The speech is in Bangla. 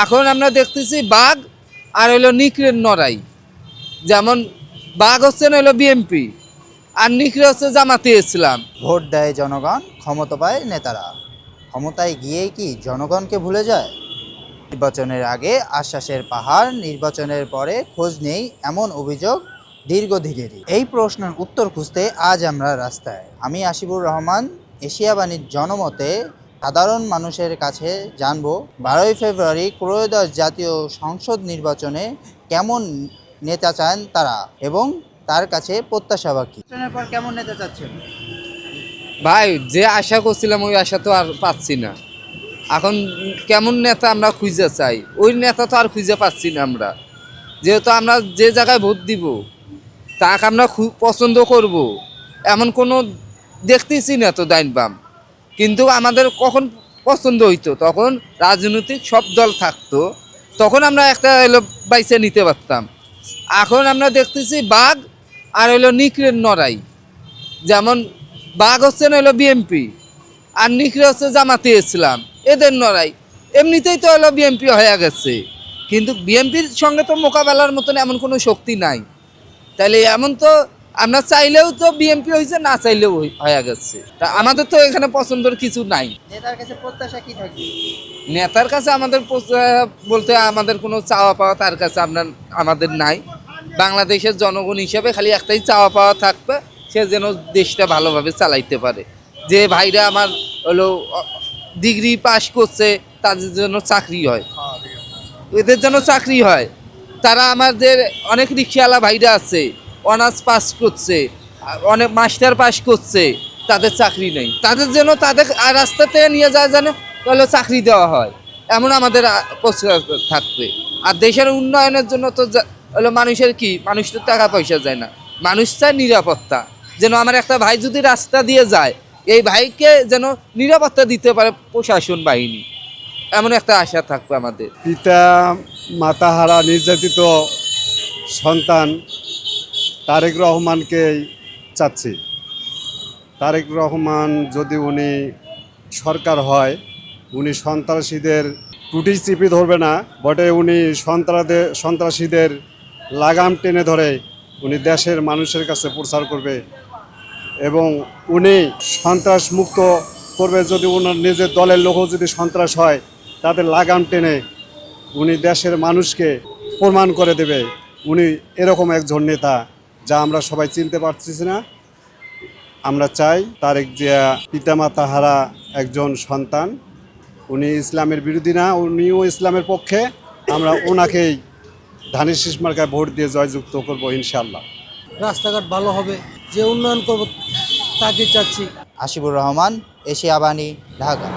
এখন আমরা দেখতেছি বাঘ আর হইলো নিকড়ের নড়াই। যেমন বাঘ হচ্ছে না হইলো বিএনপি, আর নিকড়ে হচ্ছে জামাতে ইসলাম। ভোট দেয় জনগণ, ক্ষমতা পায় নেতারা। ক্ষমতায় গিয়েই কি জনগণকে ভুলে যায়? নির্বাচনের আগে আশ্বাসের পাহাড়, নির্বাচনের পরে খোঁজ নেই, এমন অভিযোগ দীর্ঘদিনেরই। এই প্রশ্নের উত্তর খুঁজতে আজ আমরা রাস্তায়। আমি আশিবুর রহমান। এশিয়া বাণীর জনমতে সাধারণ মানুষের কাছে জানবো 12ই ফেব্রুয়ারি ত্রয়োদশ জাতীয় সংসদ নির্বাচনে কেমন নেতা চান তারা এবং তার কাছে প্রত্যাশা বা কি। নির্বাচনের পর কেমন নেতা চাচ্ছেন? ভাই, যে আশা করছিলাম ওই আশা তো আর পাচ্ছি না। এখন কেমন নেতা আমরা খুঁজে চাই, ওই নেতা তো আর খুঁজে পাচ্ছি না আমরা। যেহেতু আমরা যে জায়গায় ভোট দিব তাকে আমরা পছন্দ করব, এমন কোনো দেখতেছি না তো ডাইন বাম। কিন্তু আমাদের কখন পছন্দ হইতো, তখন রাজনৈতিক সব দল থাকতো, তখন আমরা একটা হইলো বাইছে নিতে পারতাম। এখন আমরা দেখতেছি বাঘ আর হইলো নিকড়ের নড়াই। যেমন বাঘ হচ্ছে না হইলো বিএনপি, আর নিকড়ে হচ্ছে জামাতে ইসলাম, এদের নড়াই। এমনিতেই তো হলো বিএনপি হয়ে গেছে, কিন্তু বিএনপির সঙ্গে তো মোকাবেলার মতন এমন কোনো শক্তি নাই। তাইলে এমন তো আমরা চাইলেও তো বিএনপি হয়েছে, না চাইলেও হয়ে গেছে। তা আমাদের তো এখানে পছন্দের কিছু নাই। নেতার কাছে প্রত্যাশা কি থাকবে? নেতার কাছে আমাদের বলতে আমাদের কোনো চাওয়া পাওয়া তার কাছে আমাদের নাই। বাংলাদেশের জনগণ হিসেবে খালি একটাই চাওয়া পাওয়া থাকবে, সে যেন দেশটা ভালোভাবে চালাইতে পারে। যে ভাইরা আমার হলো ডিগ্রি পাস করছে তাদের জন্য চাকরি হয়, এদের জন্য চাকরি হয়। তারা আমাদের অনেক রিক্সাওয়ালা ভাইরা আছে, অনার্স পাস করছে, অনেক মাস্টার পাস করছে, তাদের চাকরি নেই। তাদের জন্য তাদের রাস্তাতে নিয়ে যায় যেন তাহলে চাকরি দেওয়া হয়, এমন আমাদের প্রচার থাকবে। আর দেশের উন্নয়নের জন্য তো হলো মানুষের কি, মানুষ তো টাকা পয়সা যায় না, মানুষ চায় নিরাপত্তা। যেন আমার একটা ভাই যদি রাস্তা দিয়ে যায়, এই ভাইকে যেন নিরাপত্তা দিতে পারে প্রশাসন বাহিনী, এমন একটা আশা থাকবে আমাদের। পিতা মাতাহারা নির্যাতিত সন্তান তারেক রহমানকেই চাচ্ছি। তারেক রহমান যদি উনি সরকার হয়, উনি সন্ত্রাসীদের টুটি চিপি ধরবে না, বটে উনি সন্ত্রাসীদের লাগাম টেনে ধরে উনি দেশের মানুষের কাছে প্রচার করবে এবং উনি সন্ত্রাস মুক্ত করবে। যদি ওনার নিজের দলের লোকও যদি সন্ত্রাস হয়, তাদের লাগাম টেনে উনি দেশের মানুষকে প্রমাণ করে দেবে উনি এরকম একজন নেতা, যা আমরা সবাই চিনতে পারছি না। আমরা চাই তারেক জিয়া পিতামাতা হারা একজন সন্তান, উনি ইসলামের বিরোধী না, উনিও ইসলামের পক্ষে। আমরা ওনাকেই ধানের শীষ মার্কায় ভোট দিয়ে জয়যুক্ত করব ইনশাআল্লাহ। রাস্তাঘাট ভালো হবে, যে উন্নয়ন করব তাকে চাচ্ছি। আশিবুর রহমান, এশিয়া বাণী, ঢাকা।